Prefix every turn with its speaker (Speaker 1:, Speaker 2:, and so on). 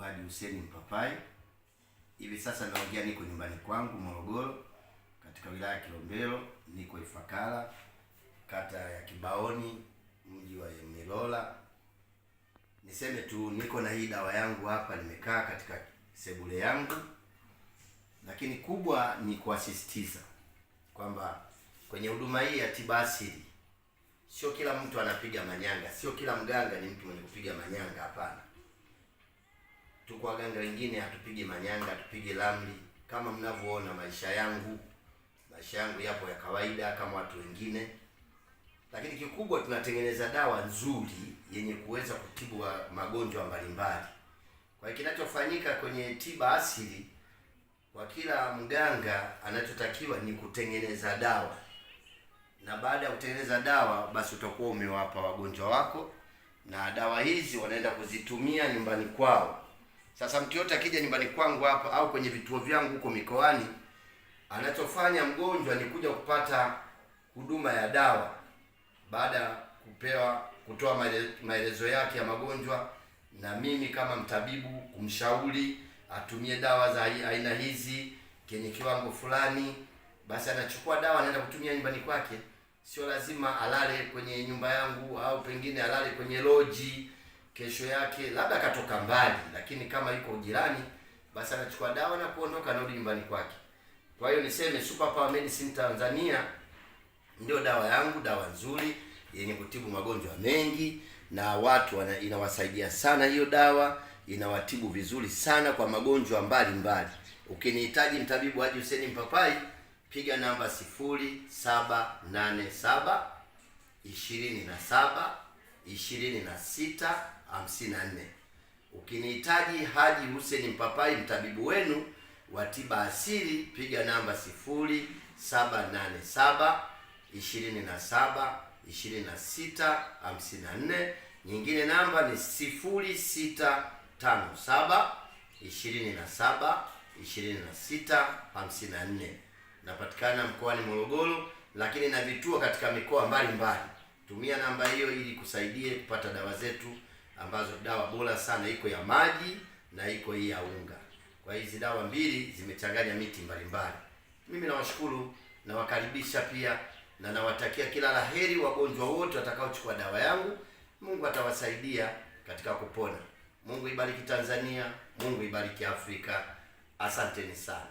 Speaker 1: Haji Hussein Mpapai. Hivi sasa naongea, niko nyumbani kwangu Morogoro, katika wilaya ya Kilombero, niko Ifakara, kata ya Kibaoni, mji wa Milola. Niseme tu niko na hii dawa yangu hapa, nimekaa katika sebule yangu, lakini kubwa ni kuasisitiza kwamba kwenye huduma hii ya tiba asili sio kila mtu anapiga manyanga, sio kila mganga ni mtu mwenye kupiga manyanga, hapana. Tuko waganga wengine hatupigi manyanga, hatupigi ramli. Kama mnavyoona maisha yangu yapo ya kawaida kama watu wengine, lakini kikubwa tunatengeneza dawa nzuri yenye kuweza kutibu magonjwa mbalimbali. Kwa hiyo kinachofanyika kwenye tiba asili, kwa kila mganga anachotakiwa ni kutengeneza dawa, na baada ya kutengeneza dawa basi utakuwa umewapa wagonjwa wako, na dawa hizi wanaenda kuzitumia nyumbani kwao. Sasa mtu yote akija nyumbani kwangu hapa au kwenye vituo vyangu huko mikoani, anachofanya mgonjwa ni kuja kupata huduma ya dawa. Baada ya kutoa maelezo yake ya magonjwa, na mimi kama mtabibu kumshauri atumie dawa za aina hizi kenye kiwango fulani, basi anachukua dawa anaenda kutumia nyumbani kwake. Sio lazima alale kwenye nyumba yangu au pengine alale kwenye loji kesho yake, labda akatoka mbali, lakini kama yuko jirani basi anachukua dawa na kuondoka, anarudi nyumbani kwake. Kwa hiyo niseme Super Power Medicine Tanzania ndio dawa yangu, dawa nzuri yenye kutibu magonjwa mengi, na watu inawasaidia sana hiyo dawa, inawatibu vizuri sana kwa magonjwa mbalimbali. Ukinihitaji mtabibu Haji Hussein Mpapai, piga namba 0787 27 26 54. Ukinihitaji Haji Hussein Mpapai, mtabibu wenu wa tiba asili, piga namba 0787 27 26 54. Nyingine namba ni 0657 27 26 54. Napatikana mkoani Morogoro, lakini na vituo katika mikoa mbalimbali. Tumia namba hiyo ili kusaidie kupata dawa zetu, ambazo dawa bora sana, iko ya maji na iko hii ya unga. Kwa hizi dawa mbili zimechanganya miti mbalimbali. Mimi nawashukuru, nawakaribisha pia, na nawatakia kila laheri wagonjwa wote watakaochukua dawa yangu. Mungu atawasaidia katika kupona. Mungu ibariki Tanzania, Mungu ibariki Afrika. Asanteni sana.